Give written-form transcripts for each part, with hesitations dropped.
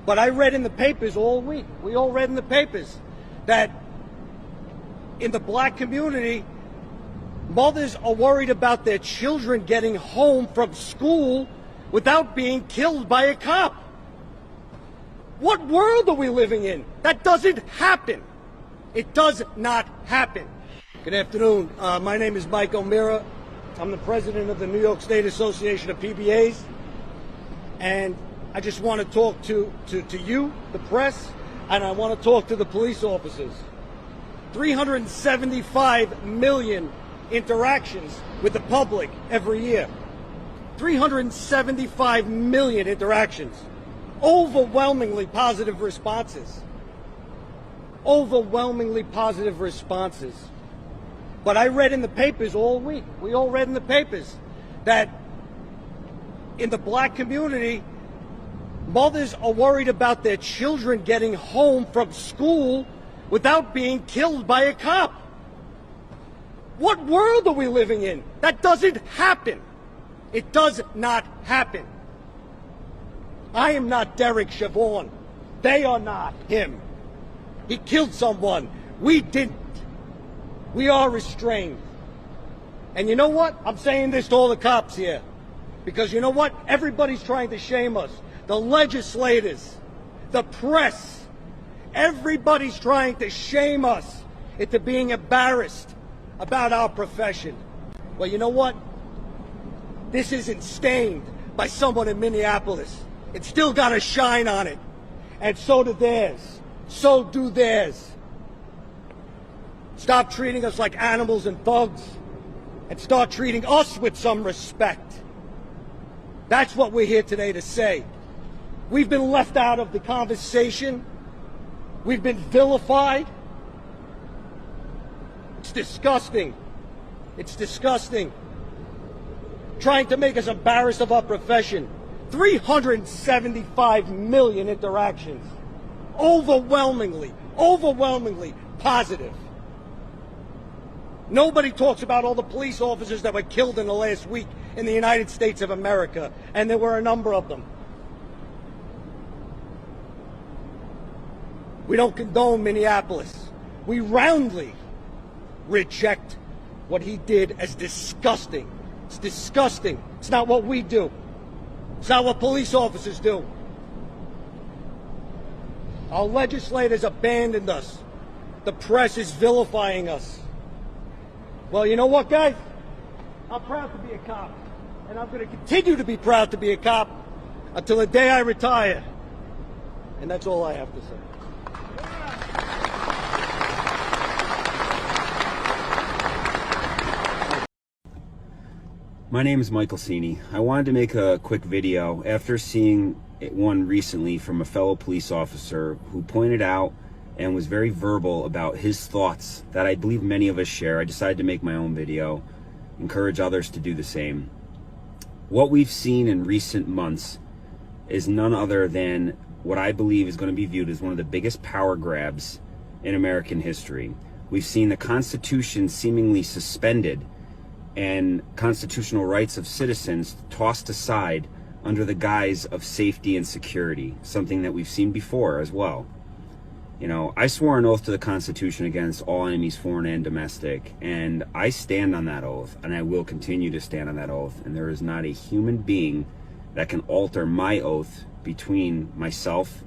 But I read in the papers all week, we all read in the papers, that in the black community, mothers are worried about their children getting home from school without being killed by a cop. What world are we living in? That doesn't happen. It does not happen. Good afternoon. My name is Mike O'Meara. I'm the president of the New York State Association of PBAs. And I just want to talk to you, the press, and I want to talk to the police officers. 375 million interactions with the public every year. 375 million interactions. Overwhelmingly positive responses. Overwhelmingly positive responses. But I read in the papers all week, we all read in the papers, that in the black community, mothers are worried about their children getting home from school without being killed by a cop. What world are we living in? That doesn't happen. It does not happen. I am not Derek Chauvin. They are not him. He killed someone. We didn't. We are restrained. And you know what? I'm saying this to all the cops here. Because you know what? Everybody's trying to shame us. The legislators, the press, everybody's trying to shame us into being embarrassed about our profession. Well, you know what? This isn't stained by someone in Minneapolis. It's still got a shine on it. And so do theirs. So do theirs. Stop treating us like animals and thugs and start treating us with some respect. That's what we're here today to say. We've been left out of the conversation. We've been vilified. It's disgusting. It's disgusting. Trying to make us embarrassed of our profession. 375 million interactions. Overwhelmingly positive. Nobody talks about all the police officers that were killed in the last week in the United States of America, and there were a number of them. We don't condone Minneapolis. We roundly reject what he did as disgusting. It's disgusting. It's not what we do. It's not what police officers do. Our legislators abandoned us. The press is vilifying us. Well, you know what, guys? I'm proud to be a cop. And I'm going to continue to be proud to be a cop until the day I retire. And that's all I have to say. My name is Michael Cini. I wanted to make a quick video after seeing one recently from a fellow police officer who pointed out and was very verbal about his thoughts that I believe many of us share. I decided to make my own video, encourage others to do the same. What we've seen in recent months is none other than what I believe is going to be viewed as one of the biggest power grabs in American history. We've seen the Constitution seemingly suspended and constitutional rights of citizens tossed aside under the guise of safety and security, something that we've seen before as well. You know, I swore an oath to the Constitution against all enemies, foreign and domestic, and I stand on that oath, and I will continue to stand on that oath, and there is not a human being that can alter my oath between myself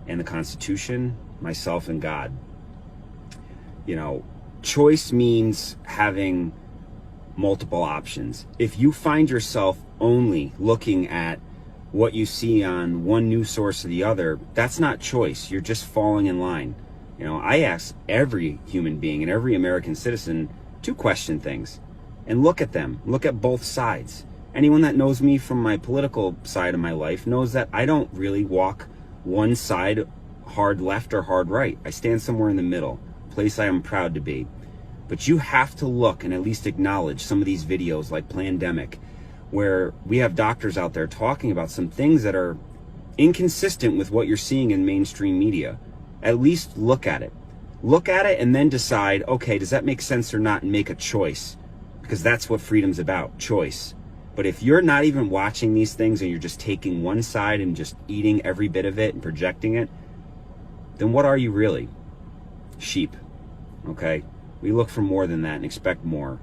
and the Constitution, myself and God. You know, choice means having multiple options. If you find yourself only looking at what you see on one news source or the other, that's not choice. You're just falling in line. You know, I ask every human being and every American citizen to question things and look at them, look at both sides. Anyone that knows me from my political side of my life knows that I don't really walk one side hard left or hard right. I stand somewhere in the middle, a place I am proud to be. But you have to look and at least acknowledge some of these videos like Plandemic, where we have doctors out there talking about some things that are inconsistent with what you're seeing in mainstream media. At least look at it. Look at it and then decide, okay, does that make sense or not, and make a choice? Because that's what freedom's about, choice. But if you're not even watching these things and you're just taking one side and just eating every bit of it and projecting it, then what are you really? Sheep, okay? We look for more than that and expect more.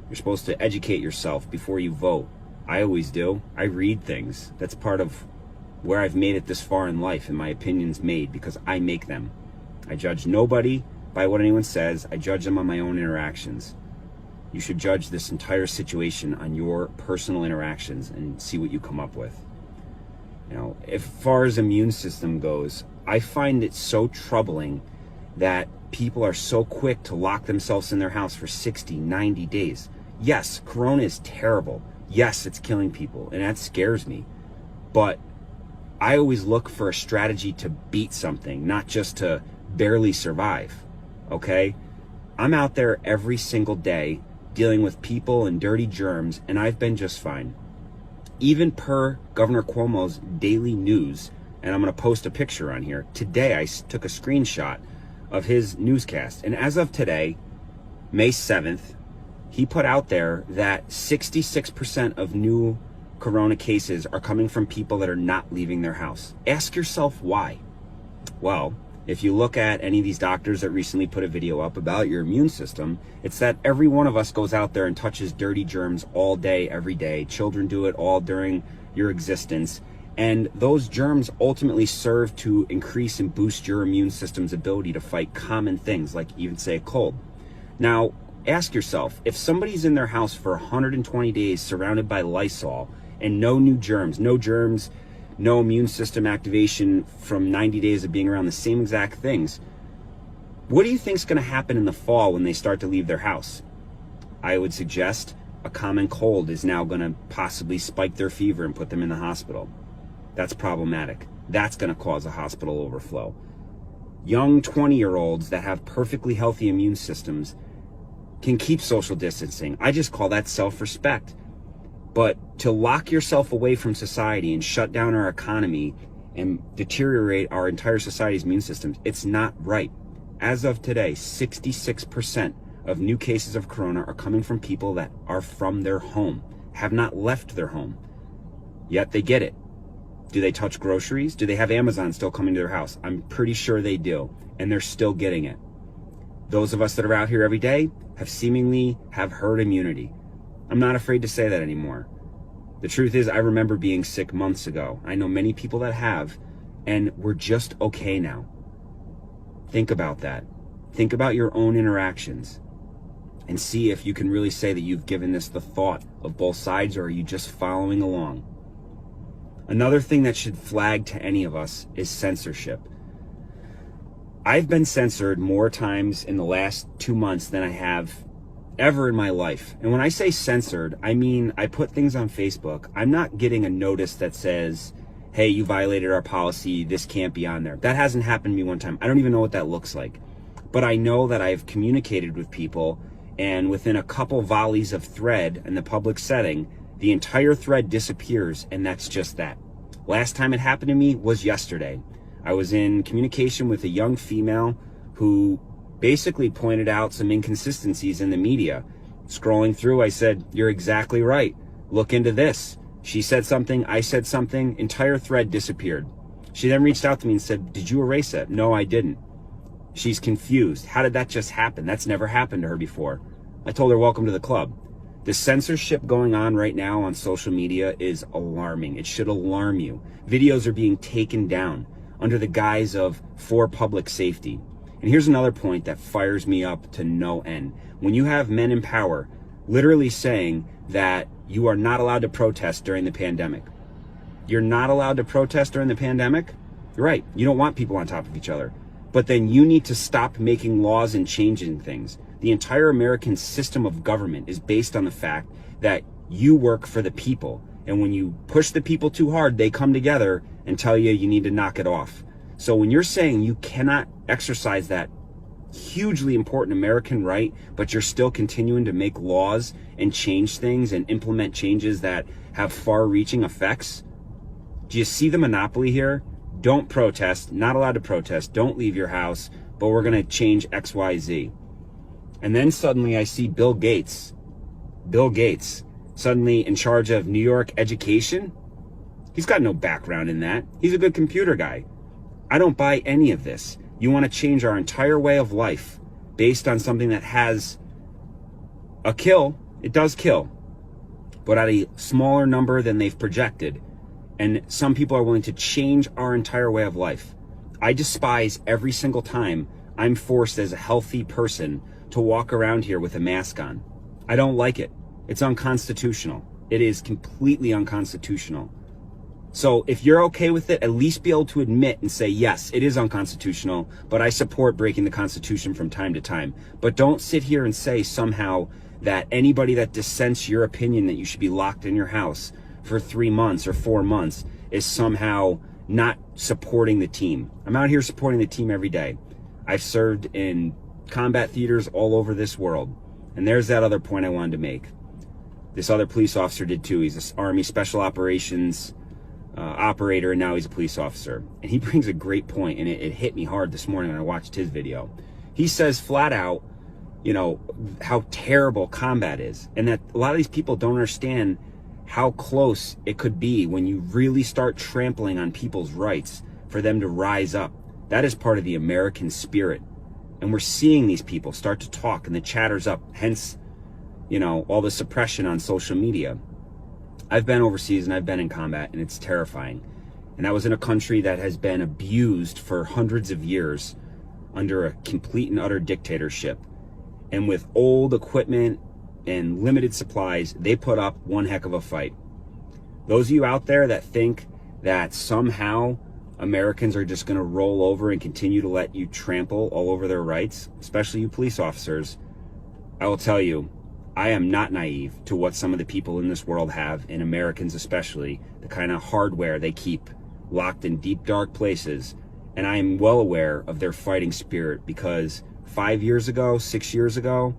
You're supposed to educate yourself before you vote. I always do. I read things. That's part of where I've made it this far in life, and my opinions made because I make them. I judge nobody by what anyone says. I judge them on my own interactions. You should judge this entire situation on your personal interactions and see what you come up with. You know, as far as immune system goes, I find it so troubling that people are so quick to lock themselves in their house for 60, 90 days. Yes, Corona is terrible. Yes, it's killing people, and that scares me. But I always look for a strategy to beat something, not just to barely survive, okay? I'm out there every single day dealing with people and dirty germs, and I've been just fine. Even per Governor Cuomo's daily news, and I'm going to post a picture on here. Today, I took a screenshot of his newscast, and as of today, May 7th, he put out there that 66% of new Corona cases are coming from people that are not leaving their house. Ask yourself why. Well, if you look at any of these doctors that recently put a video up about your immune system, it's that every one of us goes out there and touches dirty germs all day, every day. Children do it all during your existence. And those germs ultimately serve to increase and boost your immune system's ability to fight common things, like even say a cold. Now, ask yourself, if somebody's in their house for 120 days surrounded by Lysol and no new germs, no immune system activation from 90 days of being around the same exact things, what do you think is going to happen in the fall when they start to leave their house? I would suggest a common cold is now going to possibly spike their fever and put them in the hospital. That's problematic. That's going to cause a hospital overflow. Young 20-year-olds that have perfectly healthy immune systems can keep social distancing. I just call that self-respect. But to lock yourself away from society and shut down our economy and deteriorate our entire society's immune systems, it's not right. As of today, 66% of new cases of corona are coming from people that are from their home, have not left their home, yet they get it. Do they touch groceries? Do they have Amazon still coming to their house? I'm pretty sure they do, and they're still getting it. Those of us that are out here every day have herd immunity. I'm not afraid to say that anymore. The truth is, I remember being sick months ago. I know many people that have, and we're just okay now. Think about that. Think about your own interactions and see if you can really say that you've given this the thought of both sides, or are you just following along? Another thing that should flag to any of us is censorship. I've been censored more times in the last 2 months than I have ever in my life. And when I say censored, I mean I put things on Facebook. I'm not getting a notice that says, hey, you violated our policy, this can't be on there. That hasn't happened to me one time. I don't even know what that looks like. But I know that I've communicated with people, and within a couple volleys of thread in the public setting, the entire thread disappears, and that's just that. Last time it happened to me was yesterday. I was in communication with a young female who basically pointed out some inconsistencies in the media. Scrolling through, I said, you're exactly right. Look into this. She said something, I said something, entire thread disappeared. She then reached out to me and said, did you erase it? No, I didn't. She's confused. How did that just happen? That's never happened to her before. I told her, welcome to the club. The censorship going on right now on social media is alarming. It should alarm you. Videos are being taken down under the guise of for public safety. And here's another point that fires me up to no end. When you have men in power literally saying that you are not allowed to protest during the pandemic. You're not allowed to protest during the pandemic? You're right. You don't want people on top of each other. But then you need to stop making laws and changing things. The entire American system of government is based on the fact that you work for the people. And when you push the people too hard, they come together and tell you you need to knock it off. So when you're saying you cannot exercise that hugely important American right, but you're still continuing to make laws and change things and implement changes that have far-reaching effects, do you see the monopoly here? Don't protest, not allowed to protest, don't leave your house, but we're going to change X, Y, Z. And then suddenly I see Bill Gates suddenly in charge of New York education. He's got no background in that. He's a good computer guy. I don't buy any of this. You want to change our entire way of life based on something that has a kill. It does kill, but at a smaller number than they've projected. And some people are willing to change our entire way of life. I despise every single time I'm forced as a healthy person to walk around here with a mask on. I don't like it. It's unconstitutional. It is completely unconstitutional. So if you're okay with it, at least be able to admit and say, yes, it is unconstitutional, but I support breaking the Constitution from time to time. But don't sit here and say somehow that anybody that dissents your opinion that you should be locked in your house for 3 months or 4 months is somehow not supporting the team. I'm out here supporting the team every day. I've served in combat theaters all over this world. And there's that other point I wanted to make. This other police officer did too. He's an Army Special Operations operator, and now he's a police officer. And he brings a great point, and it hit me hard this morning when I watched his video. He says flat out, you know, how terrible combat is, and that a lot of these people don't understand how close it could be when you really start trampling on people's rights for them to rise up. That is part of the American spirit. And we're seeing these people start to talk, and the chatter's up, hence, you know, all the suppression on social media. I've been overseas and I've been in combat, and it's terrifying. And that was in a country that has been abused for hundreds of years under a complete and utter dictatorship. And with old equipment and limited supplies, they put up one heck of a fight. Those of you out there that think that somehow Americans are just going to roll over and continue to let you trample all over their rights, especially you police officers, I will tell you, I am not naive to what some of the people in this world have, and Americans especially, the kind of hardware they keep locked in deep, dark places. And I am well aware of their fighting spirit, because 5 years ago, 6 years ago,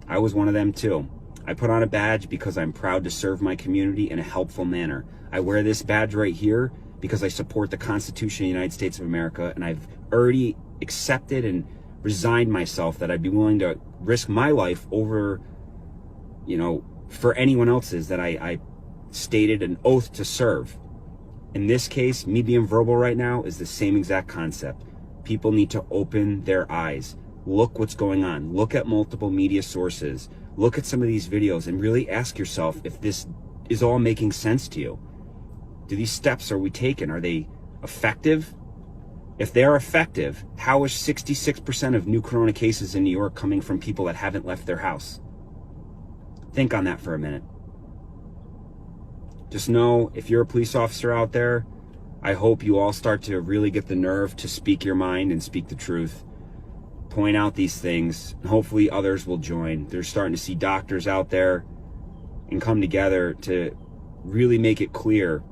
I was one of them too. I put on a badge because I'm proud to serve my community in a helpful manner. I wear this badge right here because I support the Constitution of the United States of America, and I've already accepted and resigned myself that I'd be willing to risk my life over, you know, for anyone else's that I stated an oath to serve. In this case, me being verbal right now is the same exact concept. People need to open their eyes. Look what's going on. Look at multiple media sources. Look at some of these videos and really ask yourself if this is all making sense to you. Do these steps are we taking, are they effective? If they're effective, how is 66% of new corona cases in New York coming from people that haven't left their house? Think on that for a minute. Just know, if you're a police officer out there, I hope you all start to really get the nerve to speak your mind and speak the truth. Point out these things, and hopefully others will join. They're starting to see doctors out there and come together to really make it clear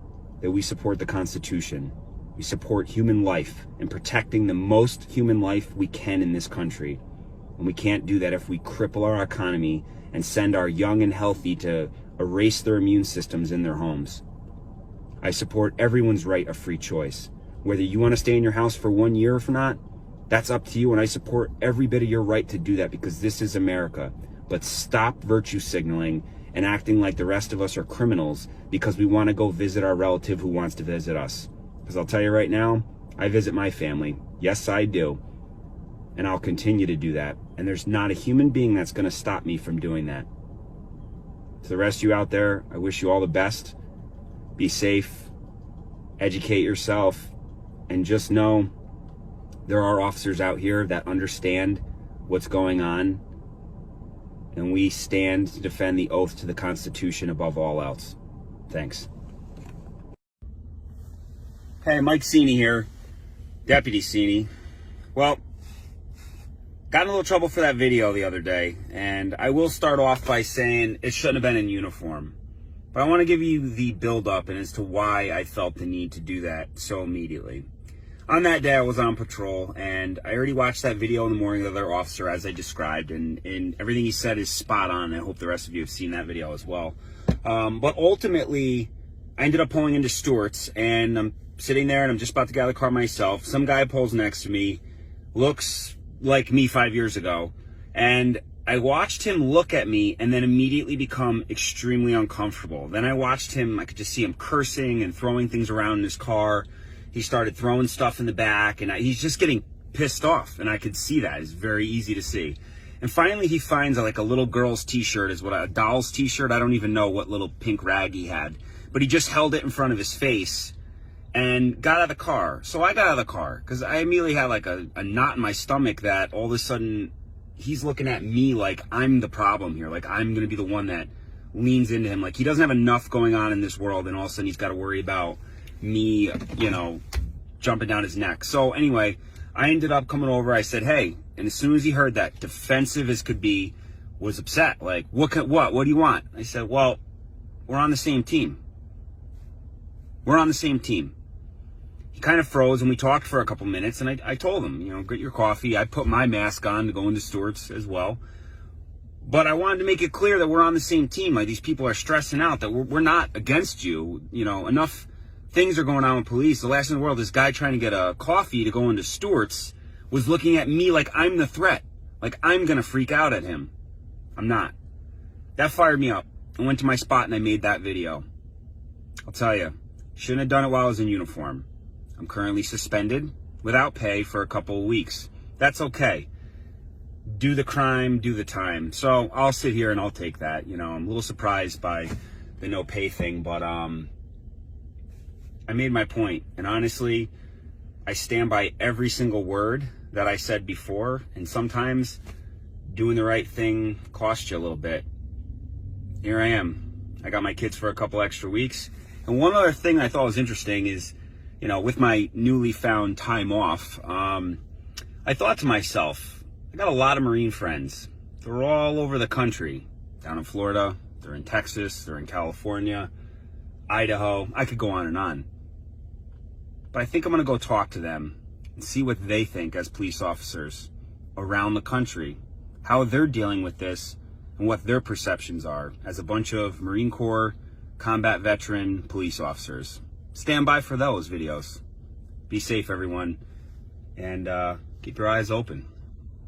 that we support the Constitution. We support human life and protecting the most human life we can in this country. And we can't do that if we cripple our economy and send our young and healthy to erase their immune systems in their homes. I support everyone's right of free choice. Whether you want to stay in your house for 1 year or not, that's up to you, and I support every bit of your right to do that, because this is America. But stop virtue signaling and acting like the rest of us are criminals because we want to go visit our relative who wants to visit us. Because I'll tell you right now, I visit my family. Yes, I do. And I'll continue to do that. And there's not a human being that's going to stop me from doing that. To the rest of you out there, I wish you all the best. Be safe, educate yourself, and just know there are officers out here that understand what's going on, and we stand to defend the oath to the Constitution above all else. Thanks. Hey, Mike Cini here, Deputy Cini. Well, got in a little trouble for that video the other day, and I will start off by saying it shouldn't have been in uniform. But I want to give you the build-up and as to why I felt the need to do that so immediately. On that day, I was on patrol, and I already watched that video in the morning of the other officer as I described, and everything he said is spot on. I hope the rest of you have seen that video as well. But ultimately, I ended up pulling into Stewart's, and I'm sitting there, and I'm just about to get out of the car myself. Some guy pulls next to me, looks like me 5 years ago, and I watched him look at me and then immediately become extremely uncomfortable. Then I watched him, I could just see him cursing and throwing things around in his car. He started throwing stuff in the back, and he's just getting pissed off, and I could see that. It's very easy to see. And finally he finds a little girl's t-shirt, a doll's t-shirt. I don't even know what little pink rag he had, but he just held it in front of his face and got out of the car. So I got out of the car because I immediately had a knot in my stomach that all of a sudden he's looking at me like I'm the problem here. Like I'm going to be the one that leans into him. Like he doesn't have enough going on in this world, and all of a sudden he's got to worry about me, jumping down his neck. So anyway, I ended up coming over. I said, hey, and as soon as he heard that, defensive as could be, was upset. Like, what do you want? I said, well, we're on the same team. We're on the same team. He kind of froze, and we talked for a couple minutes, and I told him, get your coffee. I put my mask on to go into Stewart's as well. But I wanted to make it clear that we're on the same team. Like, these people are stressing out that we're not against you. Enough things are going on with police. The last in the world, this guy trying to get a coffee to go into Stewart's was looking at me like I'm the threat. Like I'm going to freak out at him. I'm not. That fired me up. I went to my spot and I made that video. I'll tell you, shouldn't have done it while I was in uniform. I'm currently suspended without pay for a couple of weeks. That's okay. Do the crime, do the time. So I'll sit here and I'll take that. I'm a little surprised by the no pay thing, but I made my point. And honestly, I stand by every single word that I said before. And sometimes doing the right thing costs you a little bit. Here I am. I got my kids for a couple extra weeks. And one other thing I thought was interesting is, with my newly found time off, I thought to myself, I got a lot of Marine friends. They're all over the country. Down in Florida, they're in Texas, they're in California, Idaho. I could go on and on. But I think I'm going to go talk to them and see what they think as police officers around the country, how they're dealing with this and what their perceptions are as a bunch of Marine Corps combat veteran police officers. Stand by for those videos. Be safe, everyone, and keep your eyes open.